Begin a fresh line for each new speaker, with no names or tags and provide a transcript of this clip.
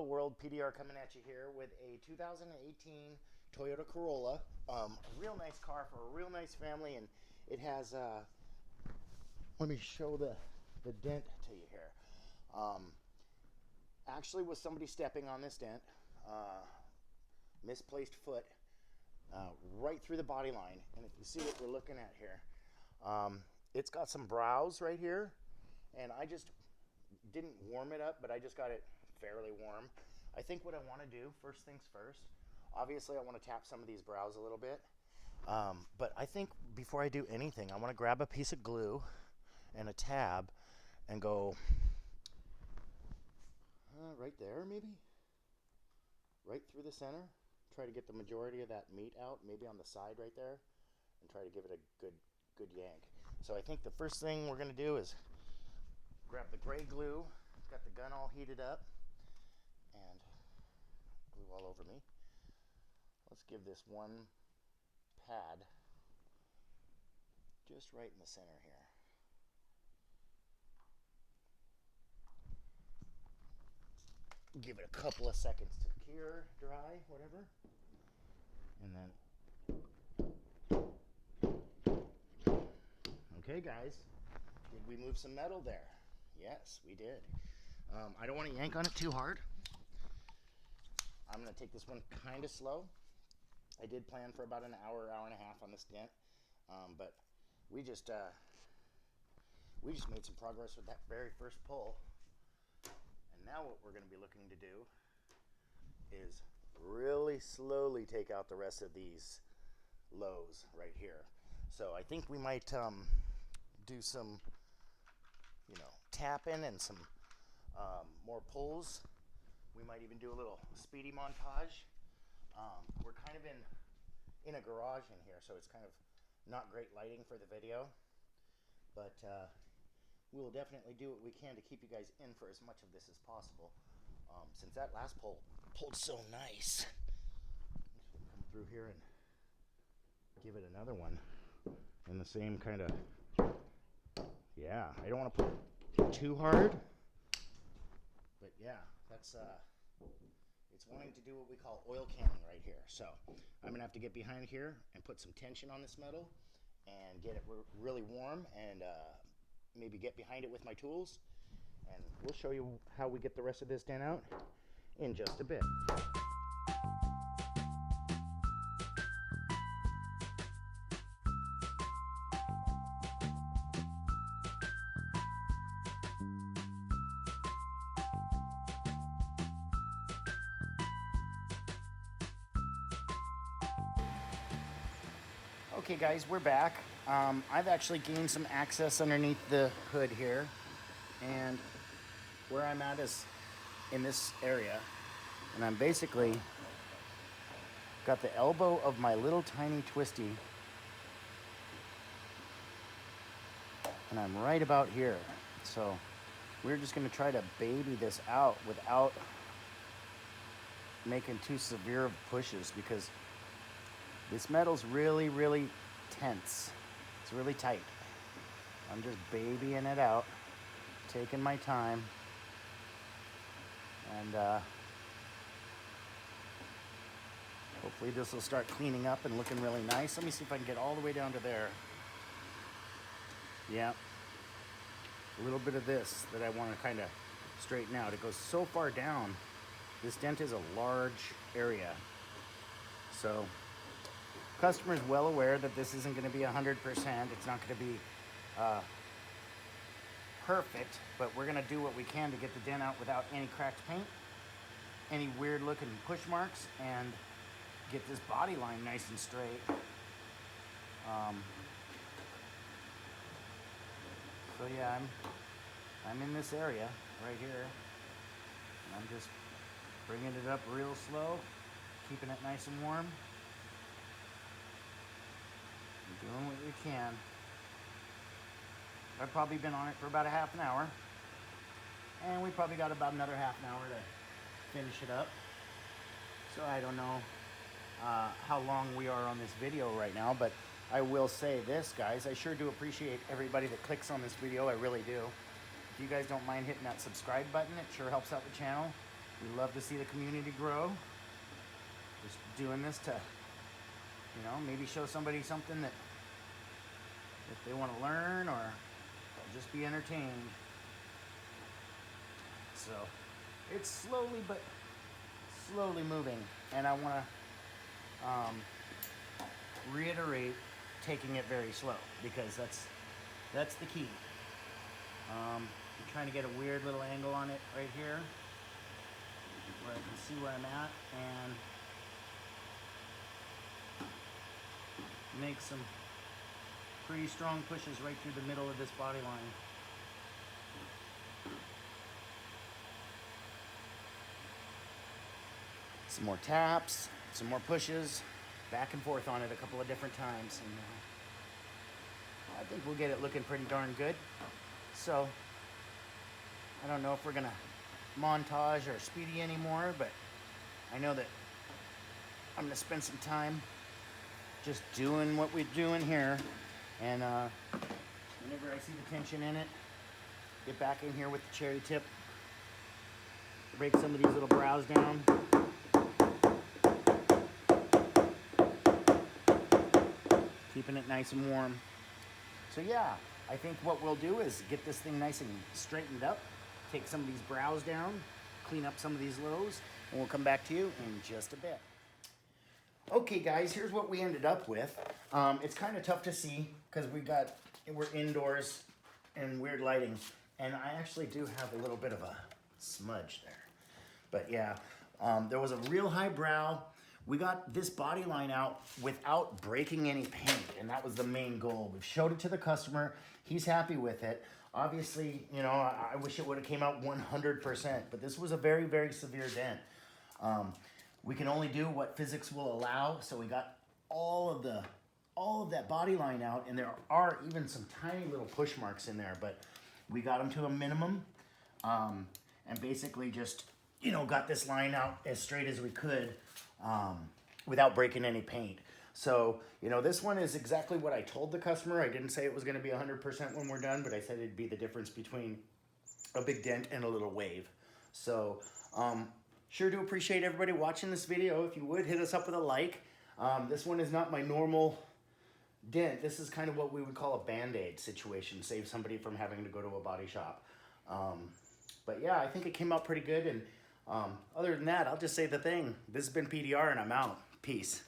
world, PDR coming at you here with a 2018 Toyota Corolla. A real nice car for a real nice family, and it has, let me show the dent to you here. Actually was somebody stepping on this dent, misplaced foot, right through the body line. And if you see what we're looking at here, it's got some brows right here, and I just didn't warm it up, but I just got it fairly warm. I think what I want to do, first things first, obviously I want to tap some of these brows a little bit, but I think before I do anything, I want to grab a piece of glue and a tab and go right there, maybe right through the center. Try to get the majority of that meat out, maybe on the side right there, and try to give it a good yank. So I think the first thing we're going to do is grab the gray glue. Got the gun all heated up and glue all over me. Let's give this one pad just right in the center here. Give it a couple of seconds to cure, dry, whatever. And then, okay guys, did we move some metal there? Yes, we did. I don't want to yank on it too hard. I'm going to take this one kind of slow. I did plan for about an hour, hour and a half on this dent, but we just made some progress with that very first pull. And now what we're going to be looking to do is really slowly take out the rest of these lows right here. So I think we might do some, tapping and some more pulls. We might even do a little speedy montage. We're kind of in a garage in here, so it's kind of not great lighting for the video, but we'll definitely do what we can to keep you guys in for as much of this as possible. Since that last pull pulled so nice, come through here and give it another one in the same kind of, yeah, I don't want to put too hard, but yeah, that's it's wanting to do what we call oil canning right here. So I'm gonna have to get behind here and put some tension on this metal and get it really warm, and maybe get behind it with my tools, and we'll show you how we get the rest of this dent out in just a bit. Okay guys, we're back. I've actually gained some access underneath the hood here, and where I'm at is in this area, and I'm basically got the elbow of my little tiny twisty, and I'm right about here. So we're just going to try to baby this out without making too severe of pushes, because this metal's really tense. It's really tight. I'm just babying it out, taking my time, and hopefully this will start cleaning up and looking really nice. Let me see if I can get all the way down to there. Yeah, a little bit of this that I want to kind of straighten out. It goes so far down. This dent is a large area, so customer's well aware that this isn't going to be 100%. It's not going to be perfect, but we're going to do what we can to get the dent out without any cracked paint, any weird looking push marks, and get this body line nice and straight. So yeah, I'm in this area right here, and I'm just bringing it up real slow, keeping it nice and warm. Doing what we can. I've probably been on it for about a half an hour, and we probably got about another half an hour to finish it up. So I don't know how long we are on this video right now, but I will say this, guys, I sure do appreciate everybody that clicks on this video. I really do. If you guys don't mind hitting that subscribe button, it sure helps out the channel. We love to see the community grow. Just doing this to, you know, maybe show somebody something that if they want to learn or they'll just be entertained. So it's slowly moving, and I want to reiterate taking it very slow, because that's the key. I'm trying to get a weird little angle on it right here where I can see where I'm at and make some pretty strong pushes right through the middle of this body line. Some more taps, some more pushes, back and forth on it a couple of different times, and I think we'll get it looking pretty darn good. So I don't know if we're gonna montage or speedy anymore, but I know that I'm gonna spend some time just doing what we're doing here, and whenever I see the tension in it, get back in here with the cherry tip, break some of these little brows down. Keeping it nice and warm. So yeah, I think what we'll do is get this thing nice and straightened up, take some of these brows down, clean up some of these lows, and we'll come back to you in just a bit. Okay guys, here's what we ended up with. It's kind of tough to see because we're indoors and weird lighting, and I actually do have a little bit of a smudge there. But yeah, there was a real high brow. We got this body line out without breaking any paint, and that was the main goal. We've showed it to the customer. He's happy with it. Obviously, you know, I wish it would have came out 100%, but this was a very, very severe dent. We can only do what physics will allow, so we got all of that body line out, and there are even some tiny little push marks in there, but we got them to a minimum, and basically just, you know, got this line out as straight as we could, without breaking any paint. So, you know, this one is exactly what I told the customer. I didn't say it was going to be 100% when we're done, but I said it'd be the difference between a big dent and a little wave. So, sure do appreciate everybody watching this video. If you would, hit us up with a like. This one is not my normal dent. This is kind of what we would call a Band-Aid situation, save somebody from having to go to a body shop. But yeah, I think it came out pretty good, and other than that, I'll just say the thing. This has been PDR, and I'm out. Peace.